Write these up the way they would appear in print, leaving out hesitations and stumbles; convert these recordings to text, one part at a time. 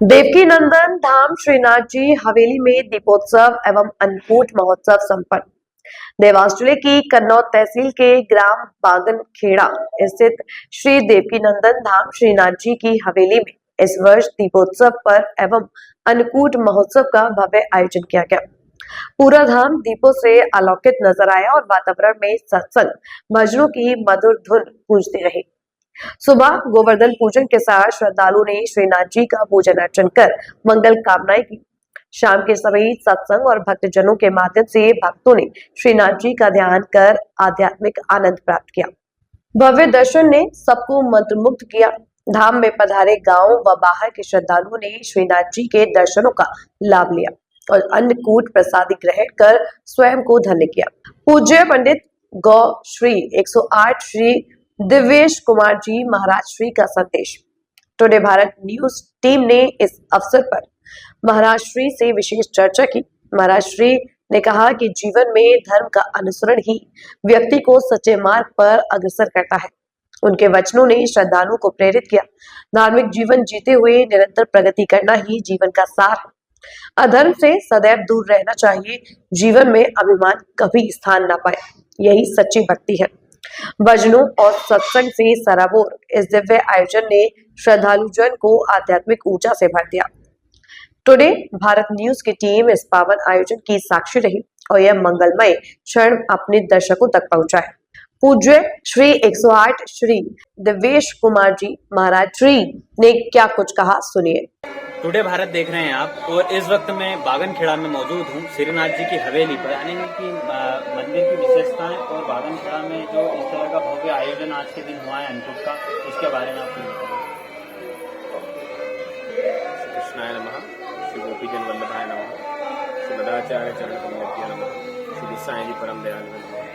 देवकी नंदन धाम श्रीनाथ जी हवेली में दीपोत्सव एवं अन्नकूट महोत्सव संपन्न। देवास जिले की कन्नौज तहसील के ग्राम बागनखेड़ा स्थित श्री देवकी नंदन धाम श्रीनाथ जी की हवेली में इस वर्ष दीपोत्सव पर एवं अन्नकूट महोत्सव का भव्य आयोजन किया गया। पूरा धाम दीपों से अलौकित नजर आया और वातावरण में सत्संग भजनों की मधुर धुन गूंजती रही। सुबह गोवर्धन पूजन के साथ श्रद्धालु ने श्रीनाथ जी का पूजन अर्चन कर मंगल कामनाएं की। शाम के समय सत्संग और भक्तजनों के माध्यम से भक्तों ने श्रीनाथ जी का ध्यान कर आध्यात्मिक आनंद प्राप्त किया। भव्य दर्शन ने सबको मंत्रमुग्ध किया। धाम में पधारे गांव व बाहर के श्रद्धालुओं ने श्रीनाथ जी के दर्शनों का लाभ लिया और अन्नकूट प्रसादी ग्रहण कर स्वयं को धन्य किया। पूज्य पंडित गौ श्री 108 श्री दिव्येश कुमार जी महाराज श्री का संदेश। टुडे भारत न्यूज टीम ने इस अवसर पर महाराज श्री से विशेष चर्चा की। महाराज श्री ने कहा कि जीवन में धर्म का अनुसरण ही व्यक्ति को सच्चे मार्ग पर अग्रसर करता है। उनके वचनों ने श्रद्धालुओं को प्रेरित किया। धार्मिक जीवन जीते हुए निरंतर प्रगति करना ही जीवन का सार है। अधर्म से सदैव दूर रहना चाहिए। जीवन में अभिमान कभी स्थान ना पाए, यही सच्ची भक्ति है। भजनों और सत्संग से सराबोर इस दिव्य आयोजन ने श्रद्धालु जन को आध्यात्मिक ऊर्जा से भर दिया। टुडे भारत न्यूज की टीम इस पावन आयोजन की साक्षी रही और यह मंगलमय क्षण अपने दर्शकों तक पहुंचाए। पूज्य श्री 108 श्री दिव्येश कुमार जी महाराज श्री ने क्या कुछ कहा, सुनिए। टुडे भारत देख रहे हैं आप और इस वक्त मैं बागनखेड़ा में मौजूद हूँ श्रीनाथ जी की हवेली पर। यानी कि मंदिर की विशेषताएं और बागनखेड़ा में जो इस तरह का भव्य आयोजन आज के दिन हुआ है अन्नकूट का, इसके बारे में आपको बताइए। श्री कृष्णाय नमः, श्री गोपीजन वल्लभाय नमः, श्री मदाचार्य चरण कमलोभ्य नमः, श्री गोसाई जी परम दयाल नमः।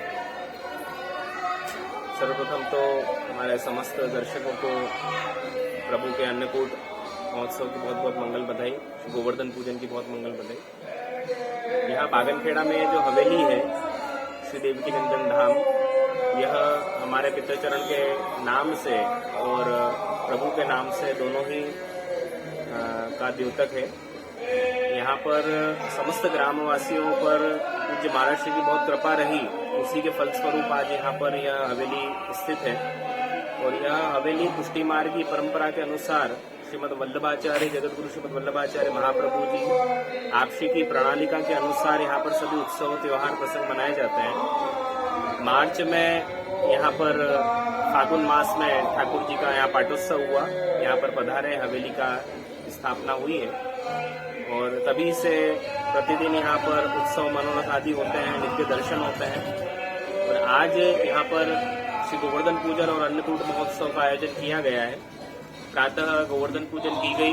सर्वप्रथम तो हमारे समस्त दर्शकों को प्रभु के अन्नकूट महोत्सव की बहुत बहुत मंगल बधाई, गोवर्धन पूजन की बहुत मंगल बधाई। यहाँ बागनखेड़ा में जो हवेली है श्री देवकी नंदन धाम, यह हमारे पितृचरण के नाम से और प्रभु के नाम से दोनों ही का द्योतक है। यहाँ पर समस्त ग्रामवासियों पर पूज्य महाराज श्री की बहुत कृपा रही, उसी के फलस्वरूप आज यहाँ पर यह हवेली स्थित है। और यह हवेली पुष्टि मार्ग की परंपरा के अनुसार श्रीमद वल्लभाचार्य जगतगुरु श्रीमद वल्लभाचार्य महाप्रभु जी आपसी की प्रणालिका के अनुसार यहाँ पर सभी उत्सव त्योहार प्रसंग मनाए जाते हैं। मार्च में यहाँ पर फागुन मास में ठाकुर जी का यहाँ पाटोत्सव हुआ, यहाँ पर पधारे हवेली का स्थापना हुई है और तभी से प्रतिदिन यहाँ पर उत्सव मनोरथ आदि होते हैं, नित्य दर्शन होते हैं। और आज यहाँ पर श्री गोवर्धन पूजन और अन्नकूट महोत्सव का आयोजन किया गया है। प्रातः गोवर्धन पूजन की गई,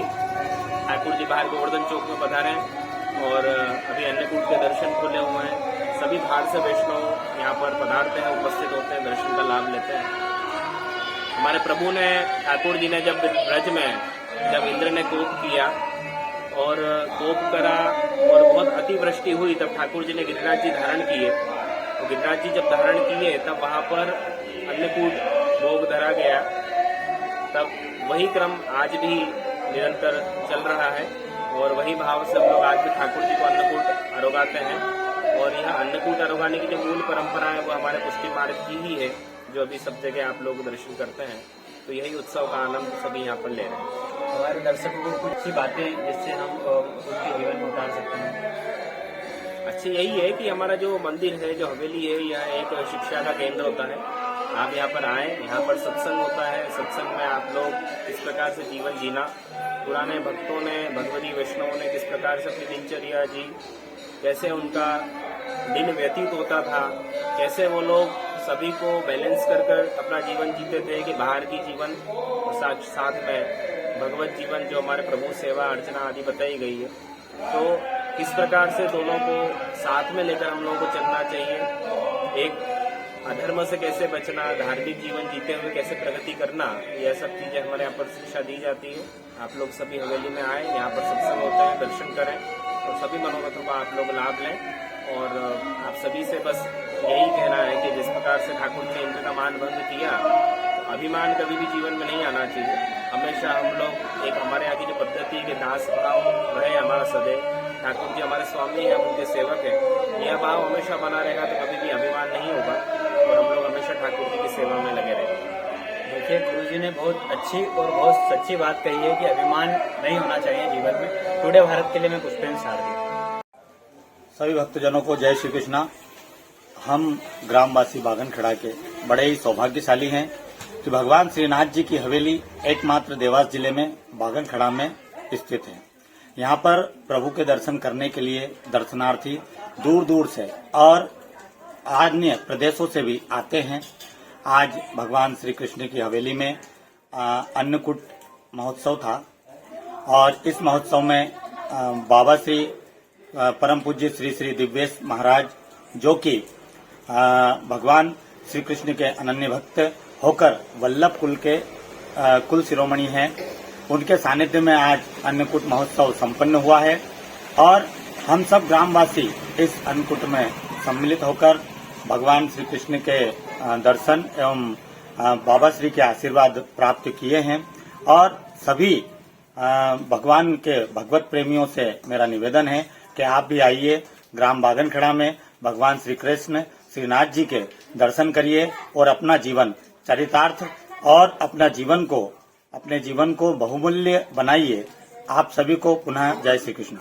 ठाकुर जी बाहर गोवर्धन चौक में पधारे और अभी अन्नकूट के दर्शन खुले हुए हैं। सभी बाहर से वैष्णव यहाँ पर पधारते हैं, उपस्थित होते हैं, दर्शन का लाभ लेते हैं। हमारे प्रभु ने, ठाकुर जी ने जब ब्रज में जब इंद्र ने कोप किया और कोप करा और बहुत अतिवृष्टि हुई, तब ठाकुर जी ने गिरिराज जी धारण किए। तो गिरिराज जी जब धारण किए तब वहां पर अन्नकूट भोग धरा गया। तब वही क्रम आज भी निरंतर चल रहा है और वही भाव से हम लोग आज भी ठाकुर जी को अन्नकूट आरोगाते हैं। और यह अन्नकूट आरोगाने की जो मूल परंपरा है वो हमारे पुष्टि मार्ग की ही है, जो अभी सब जगह आप लोग दर्शन करते हैं। तो यही उत्सव का आनंद सभी यहाँ पर ले रहे हैं। हमारे दर्शकों को कुछ अच्छी बातें जिससे हम उनके जीवन में उतार सकते हैं। अच्छी यही है कि हमारा जो मंदिर है, जो हवेली है, यह एक शिक्षा का केंद्र होता है। आप यहाँ पर आए, यहाँ पर सत्संग होता है। सत्संग में आप लोग किस प्रकार से जीवन जीना, पुराने भक्तों ने, भगवती वैष्णवों ने किस प्रकार से अपनी दिनचर्या जी, कैसे उनका दिन व्यतीत होता था, कैसे वो लोग सभी को बैलेंस कर कर अपना जीवन जीते थे कि बाहर की जीवन और साथ में भगवत जीवन जो हमारे प्रभु सेवा अर्चना आदि बताई गई है। तो किस प्रकार से दोनों को साथ में लेकर हम लोगों को चलना चाहिए, एक अधर्म से कैसे बचना, धार्मिक जीवन जीते हुए कैसे प्रगति करना, यह सब चीजें हमारे यहाँ पर शिक्षा दी जाती है। आप लोग सभी हवेली में आए, यहाँ पर सत्संग होता है, दर्शन करें और सभी मनोरथों का आप लोग लाभ लें। और आप सभी से बस यही कहना है कि जिस प्रकार से ठाकुर ने इंद्र का मान भंग किया, अभिमान कभी भी जीवन में नहीं आना चाहिए। हमेशा हम लोग एक हमारे यहाँ की जो पद्धति है कि दास भाव रहे हमारा सदैव। ठाकुर जी हमारे स्वामी हैं, हम उनके सेवक हैं। यह भाव हमेशा बना रहेगा तो कभी भी अभिमान नहीं होगा और हम लोग हमेशा ठाकुर जी की सेवा में लगे रहेंगे। देखिए, गुरु जी ने बहुत अच्छी और बहुत सच्ची बात कही है कि अभिमान नहीं होना चाहिए जीवन में। टुडे भारत के लिए मैं पुष्पेंद्र सारथी। सभी भक्तजनों को जय श्री कृष्णा। हम ग्रामवासी बागनखेड़ा के बड़े ही सौभाग्यशाली हैं कि भगवान श्रीनाथ जी की हवेली एकमात्र देवास जिले में बागनखेड़ा में स्थित है। यहाँ पर प्रभु के दर्शन करने के लिए दर्शनार्थी दूर दूर से और अन्य प्रदेशों से भी आते हैं। आज भगवान श्री कृष्ण की हवेली में अन्नकूट महोत्सव था और इस महोत्सव में बाबा श्री परम पूज्य श्री श्री दिव्येश महाराज, जो कि भगवान श्री कृष्ण के अनन्य भक्त होकर वल्लभ कुल के कुल शिरोमणि हैं, उनके सानिध्य में आज अन्नकूट महोत्सव संपन्न हुआ है और हम सब ग्रामवासी इस अन्नकूट में सम्मिलित होकर भगवान श्री कृष्ण के दर्शन एवं बाबा श्री के आशीर्वाद प्राप्त किए हैं। और सभी भगवान के भगवत प्रेमियों से मेरा निवेदन है कि आप भी आइए ग्राम बागनखेड़ा में भगवान श्री कृष्ण श्रीनाथ जी के दर्शन करिए और अपना जीवन चरितार्थ और अपने जीवन को बहुमूल्य बनाइए। आप सभी को पुनः जय श्री कृष्ण।